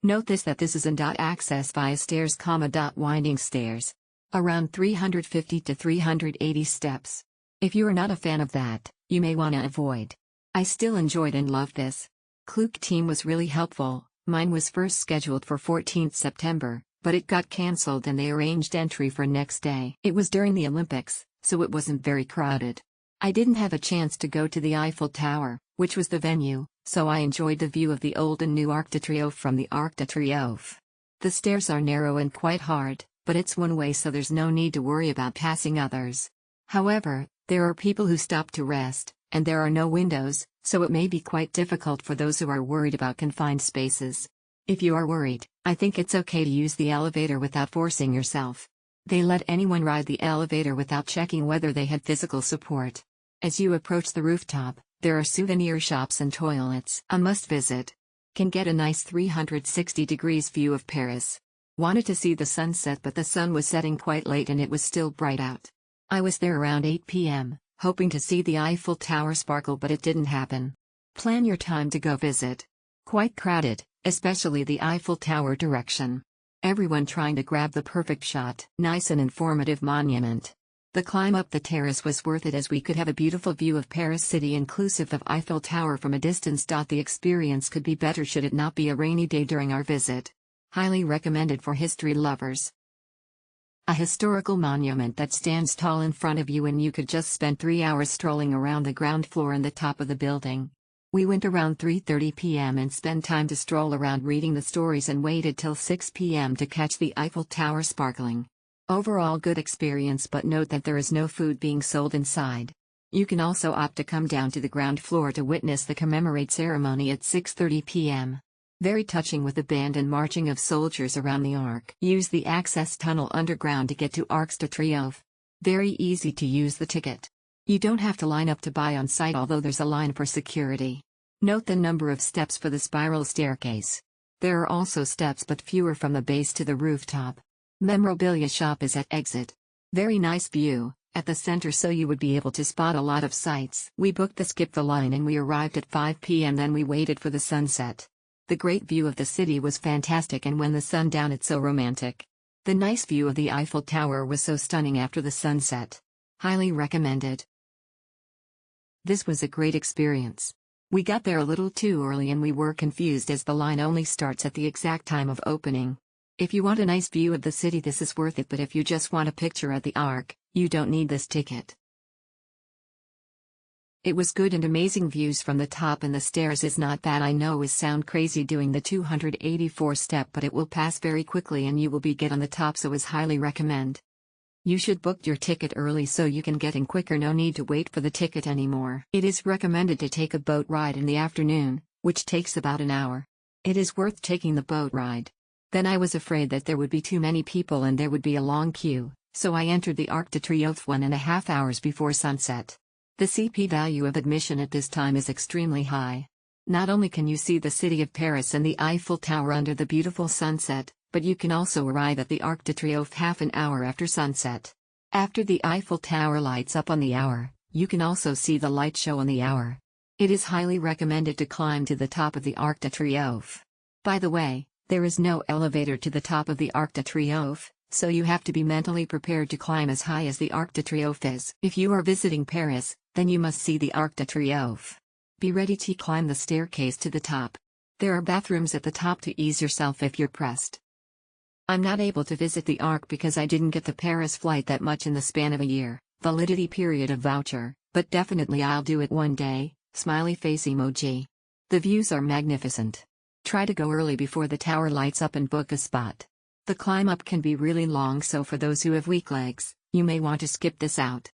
Note that this is access via stairs, winding stairs. Around 350 to 380 steps. If you are not a fan of that, you may wanna avoid. I still enjoyed and loved this. Klook team was really helpful. Mine was first scheduled for 14th September, but it got cancelled and they arranged entry for next day. It was during the Olympics, so it wasn't very crowded. I didn't have a chance to go to the Eiffel Tower, which was the venue, so I enjoyed the view of the old and new Arc de Triomphe from the Arc de Triomphe. The stairs are narrow and quite hard, but it's one way so there's no need to worry about passing others. However, there are people who stop to rest, and there are no windows, so it may be quite difficult for those who are worried about confined spaces. If you are worried, I think it's okay to use the elevator without forcing yourself. They let anyone ride the elevator without checking whether they had physical support. As you approach the rooftop, there are souvenir shops and toilets. A must visit. Can get a nice 360 degrees view of Paris. Wanted to see the sunset but the sun was setting quite late and it was still bright out. I was there around 8 p.m, hoping to see the Eiffel Tower sparkle but it didn't happen. Plan your time to go visit. Quite crowded, especially the Eiffel Tower direction. Everyone trying to grab the perfect shot. Nice and informative monument. The climb up the terrace was worth it as we could have a beautiful view of Paris city inclusive of Eiffel Tower from a distance. The experience could be better should it not be a rainy day during our visit. Highly recommended for history lovers. A historical monument that stands tall in front of you and you could just spend 3 hours strolling around the ground floor and the top of the building. We went around 3:30 p.m. and spent time to stroll around reading the stories and waited till 6 p.m. to catch the Eiffel Tower sparkling. Overall good experience, but note that there is no food being sold inside. You can also opt to come down to the ground floor to witness the commemorate ceremony at 6:30 p.m. Very touching with the band and marching of soldiers around the Arc. Use the access tunnel underground to get to Arc de Triomphe. Very easy to use the ticket. You don't have to line up to buy on site, although there's a line for security. Note the number of steps for the spiral staircase. There are also steps but fewer from the base to the rooftop. Memorabilia shop is at exit. Very nice view, at the center so you would be able to spot a lot of sights. We booked the skip the line and we arrived at 5 p.m. then we waited for the sunset. The great view of the city was fantastic and when the sun down it's so romantic. The nice view of the Eiffel Tower was so stunning after the sunset. Highly recommended. This was a great experience. We got there a little too early and we were confused as the line only starts at the exact time of opening. If you want a nice view of the city this is worth it, but if you just want a picture at the Arc, you don't need this ticket. It was good and amazing views from the top and the stairs is not bad. I know it sound crazy doing the 284 step but it will pass very quickly and you will be get on the top, so is highly recommend. You should book your ticket early so you can get in quicker, no need to wait for the ticket anymore. It is recommended to take a boat ride in the afternoon, which takes about an hour. It is worth taking the boat ride. Then I was afraid that there would be too many people and there would be a long queue, so I entered the Arc de Triomphe 1.5 hours before sunset. The CP value of admission at this time is extremely high. Not only can you see the city of Paris and the Eiffel Tower under the beautiful sunset, but you can also arrive at the Arc de Triomphe half an hour after sunset. After the Eiffel Tower lights up on the hour, you can also see the light show on the hour. It is highly recommended to climb to the top of the Arc de Triomphe. By the way, there is no elevator to the top of the Arc de Triomphe, so you have to be mentally prepared to climb as high as the Arc de Triomphe is. If you are visiting Paris, then you must see the Arc de Triomphe. Be ready to climb the staircase to the top. There are bathrooms at the top to ease yourself if you're pressed. I'm not able to visit the Arc because I didn't get the Paris flight that much in the span of a year, validity period of voucher, but definitely I'll do it one day, smiley face emoji. The views are magnificent. Try to go early before the tower lights up and book a spot. The climb up can be really long, so for those who have weak legs, you may want to skip this out.